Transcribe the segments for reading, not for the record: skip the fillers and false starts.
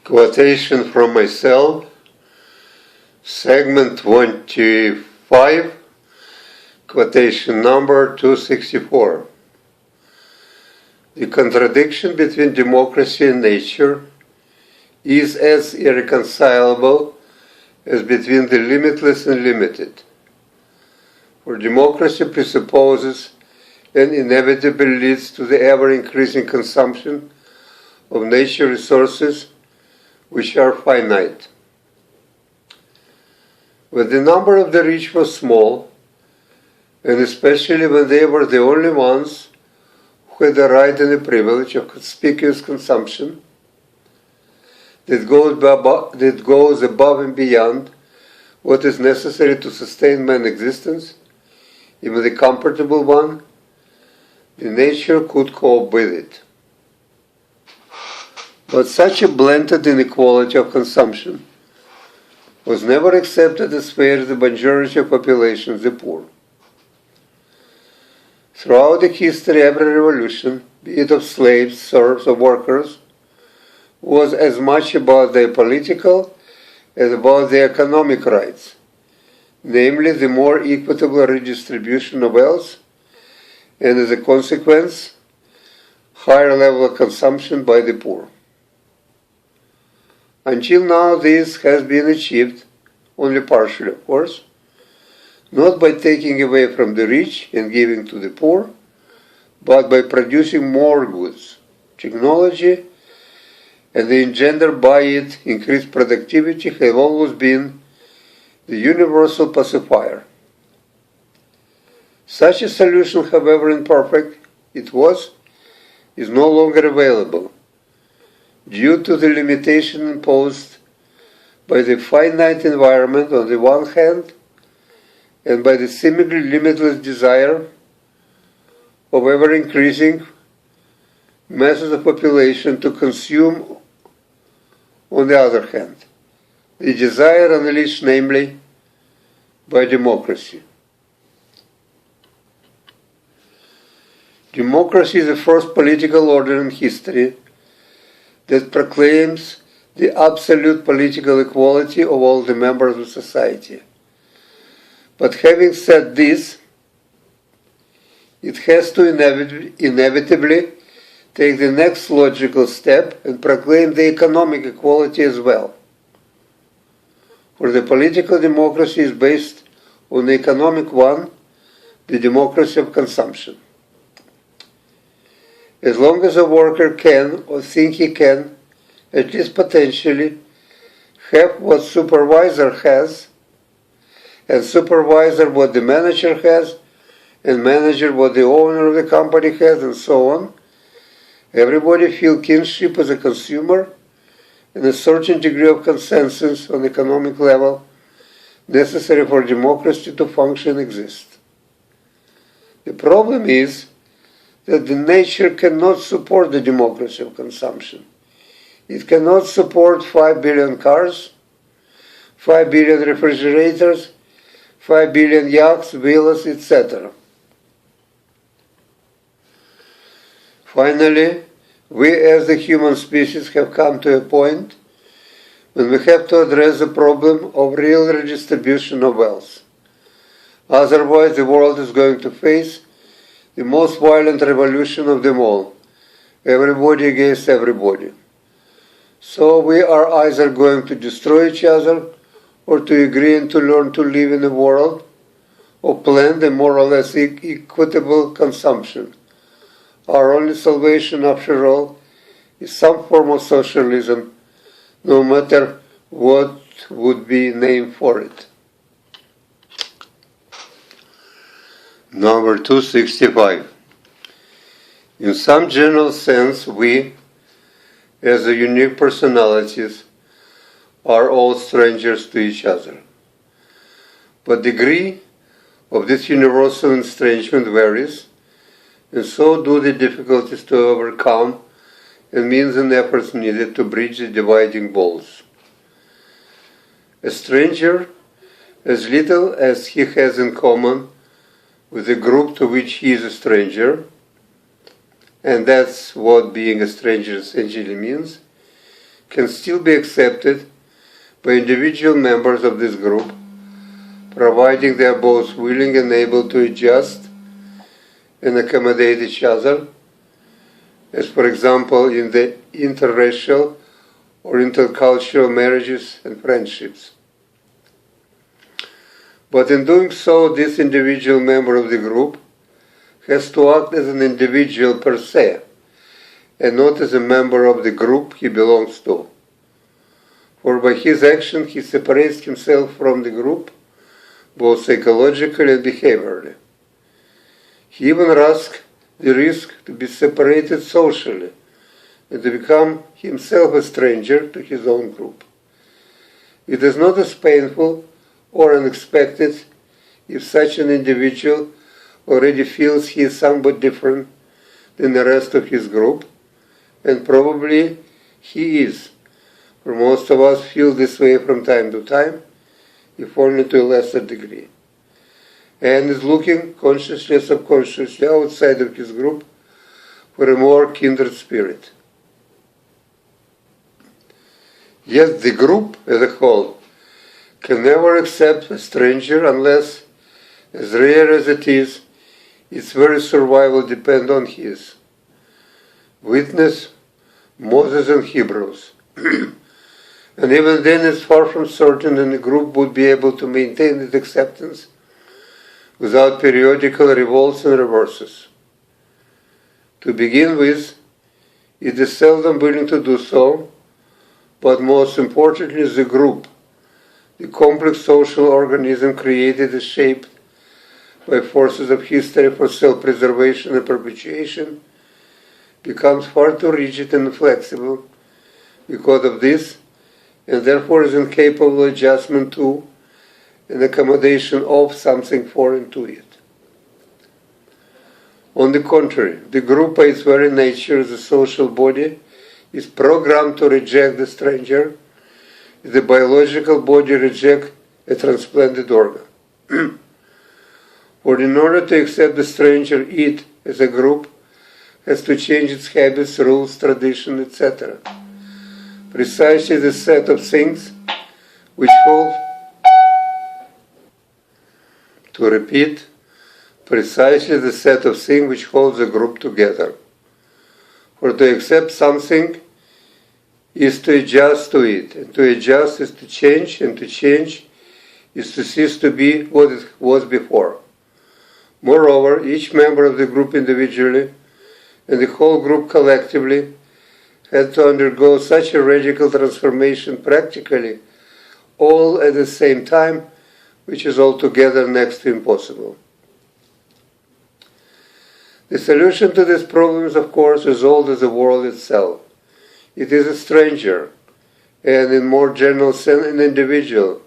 Quotation from myself, segment 25, quotation number 264. The contradiction between democracy and nature is as irreconcilable as between the limitless and limited. For democracy presupposes and inevitably leads to the ever-increasing consumption of nature resources which are finite. When the number of the rich was small, and especially when they were the only ones who had the right and the privilege of conspicuous consumption that goes above and beyond what is necessary to sustain man's existence, even the comfortable one, the nature could cope with it. But such a blended inequality of consumption was never accepted as fair as the majority of populations, the poor. Throughout the history, every revolution, be it of slaves, serfs, or workers, was as much about their political as about their economic rights, namely the more equitable redistribution of wealth, and as a consequence, higher level of consumption by the poor. Until now, this has been achieved, only partially of course, not by taking away from the rich and giving to the poor, but by producing more goods. Technology and the engendered by it increased productivity have always been the universal pacifier. Such a solution, however imperfect it was, is no longer available, due to the limitation imposed by the finite environment on the one hand and by the seemingly limitless desire of ever-increasing masses of population to consume on the other hand, the desire unleashed namely by democracy. Democracy is the first political order in history that proclaims the absolute political equality of all the members of society. But having said this, it has to inevitably take the next logical step and proclaim the economic equality as well. For the political democracy is based on the economic one, the democracy of consumption. As long as a worker can, or think he can, at least potentially, have what supervisor has, and supervisor what the manager has, and manager what the owner of the company has, and so on, everybody feel kinship as a consumer, and a certain degree of consensus on economic level necessary for democracy to function exist. The problem is that the nature cannot support the democracy of consumption. It cannot support 5 billion cars, 5 billion refrigerators, 5 billion yachts, villas, etc. Finally, we as the human species have come to a point when we have to address the problem of real redistribution of wealth. Otherwise, the world is going to face the most violent revolution of them all, everybody against everybody. So we are either going to destroy each other or to agree and to learn to live in a world or plan the more or less equitable consumption. Our only salvation, after all, is some form of socialism, no matter what would be named for it. Number 265. In some general sense, we, as the unique personalities, are all strangers to each other. But the degree of this universal estrangement varies, and so do the difficulties to overcome and means and efforts needed to bridge the dividing walls. A stranger, as little as he has in common with the group to which he is a stranger, and that's what being a stranger essentially means, can still be accepted by individual members of this group, providing they are both willing and able to adjust and accommodate each other, as for example in the interracial or intercultural marriages and friendships. But in doing so, this individual member of the group has to act as an individual per se, and not as a member of the group he belongs to. For by his action he separates himself from the group, both psychologically and behaviorally. He even risks the risk to be separated socially and to become himself a stranger to his own group. It is not as painful or unexpected if such an individual already feels he is somewhat different than the rest of his group, and probably he is, for most of us feel this way from time to time, if only to a lesser degree, and is looking consciously or subconsciously outside of his group for a more kindred spirit. Yet the group as a whole can never accept a stranger unless, as rare as it is, its very survival depends on his. Witness Moses and Hebrews. And even then it's far from certain that the group would be able to maintain its acceptance without periodical revolts and reverses. To begin with, it is seldom willing to do so, but most importantly the group, the complex social organism created and shaped by forces of history for self-preservation and perpetuation, becomes far too rigid and inflexible because of this, and therefore is incapable of adjustment to and accommodation of something foreign to it. On the contrary, the group by its very nature as a social body is programmed to reject the stranger, as the biological body rejects a transplanted organ. For in order to accept the stranger, it, as a group, has to change its habits, rules, tradition, etc. Precisely the set of things which hold, to repeat, precisely the set of things which holds the group together. For to accept something is to adjust to it, and to adjust is to change, and to change is to cease to be what it was before. Moreover, each member of the group individually and the whole group collectively had to undergo such a radical transformation practically all at the same time, which is altogether next to impossible. The solution to this problem is, of course, as old as the world itself. It is a stranger, and in more general sense an individual,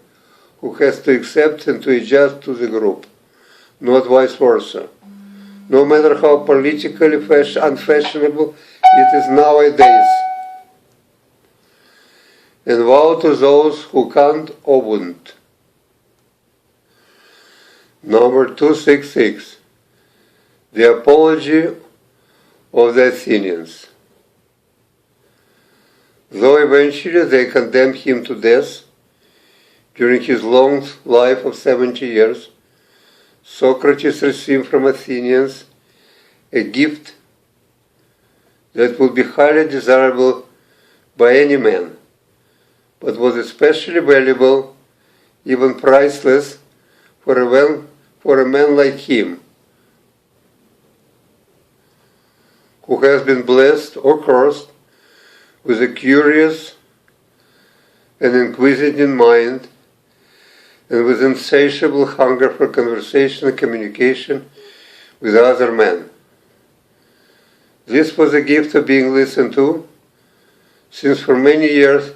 who has to accept and to adjust to the group, not vice versa, no matter how politically unfashionable it is nowadays. And woe to those who can't or wouldn't. Number 266. The Apology of the Athenians. Though eventually they condemned him to death, during his long life of 70 years, Socrates received from Athenians a gift that would be highly desirable by any man, but was especially valuable, even priceless, for a man like him, who has been blessed or cursed with a curious and inquisitive mind, and with insatiable hunger for conversation and communication with other men. This was a gift of being listened to, since for many years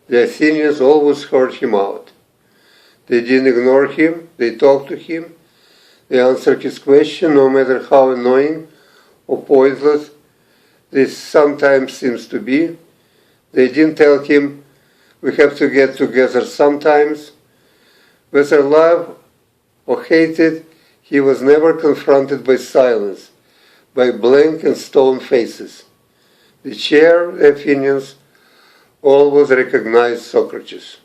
the Athenians always heard him out. They didn't ignore him, they talked to him, they answered his question, no matter how annoying or pointless this sometimes seems to be. They didn't tell him, we have to get together sometimes. Whether loved or hated, he was never confronted by silence, by blank and stone faces. The chair, the Athenians, always recognized Socrates.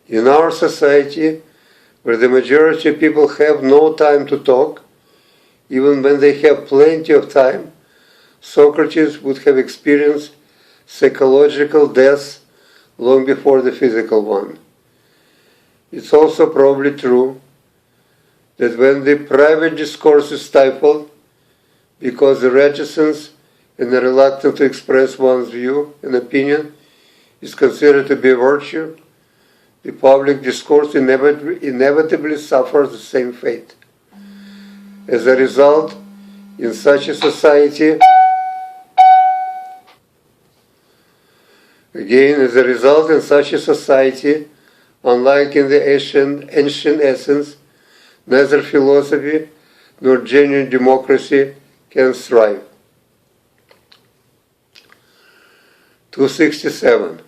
In our society, where the majority of people have no time to talk, even when they have plenty of time, Socrates would have experienced psychological death long before the physical one. It's also probably true that when the private discourse is stifled because the reticence and the reluctance to express one's view and opinion is considered to be a virtue, the public discourse inevitably suffers the same fate. As a result, in such a society, unlike in the ancient Athens, neither philosophy nor genuine democracy can thrive. 267.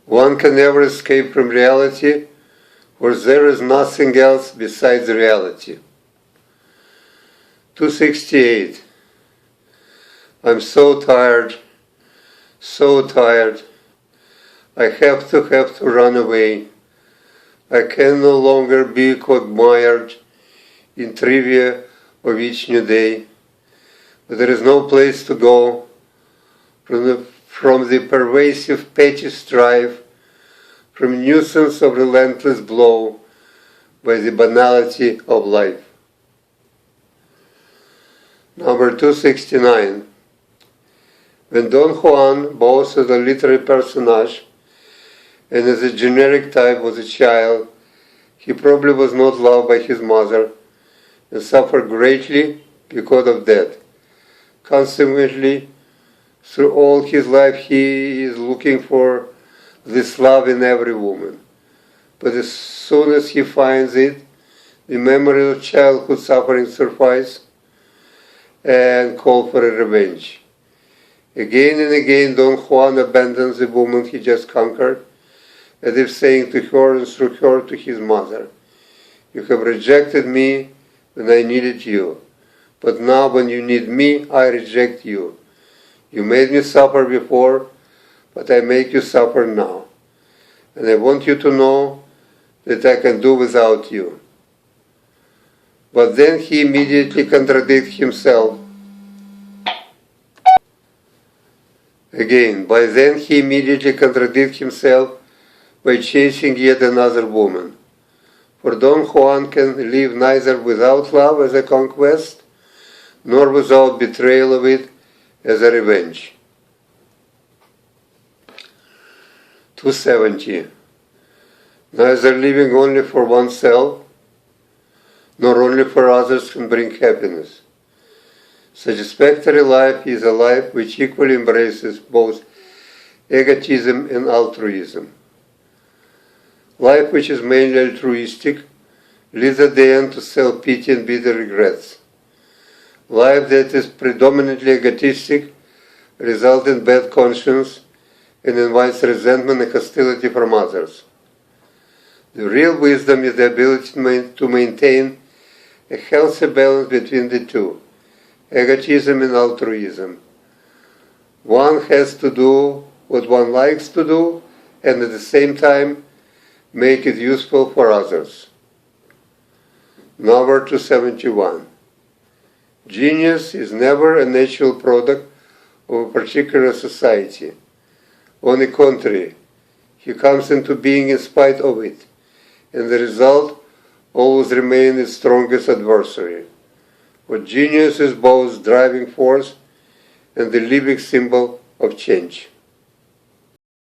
One can never escape from reality, for there is nothing else besides reality. 268. I'm so tired. I have to run away. I can no longer be quagmired in trivia of each new day. But there is no place to go from the pervasive petty strife, from nuisance of relentless blow by the banality of life. Number 269. When Don Juan, both as a literary personage and as a generic type, was a child, he probably was not loved by his mother and suffered greatly because of that. Consequently, through all his life he is looking for this love in every woman. But as soon as he finds it, the memory of childhood suffering surfaces and call for a revenge. Again and again Don Juan abandons the woman he just conquered, as if saying to her and through her to his mother, "You have rejected me when I needed you, but now when you need me, I reject you. You made me suffer before, but I make you suffer now. And I want you to know that I can do without you." But then he immediately contradicts himself. By chasing yet another woman. For Don Juan can live neither without love as a conquest, nor without betrayal of it as a revenge. 270. Neither living only for oneself, nor only for others can bring happiness. Satisfactory life is a life which equally embraces both egotism and altruism. Life which is mainly altruistic leads at the end to self-pity and bitter regrets. Life that is predominantly egotistic results in bad conscience and invites resentment and hostility from others. The real wisdom is the ability to maintain a healthy balance between the two, egotism and altruism. One has to do what one likes to do and at the same time make it useful for others. Number 271. Genius is never a natural product of a particular society. On the contrary, he comes into being in spite of it, and the result always remains its strongest adversary. But genius is both driving force and the living symbol of change.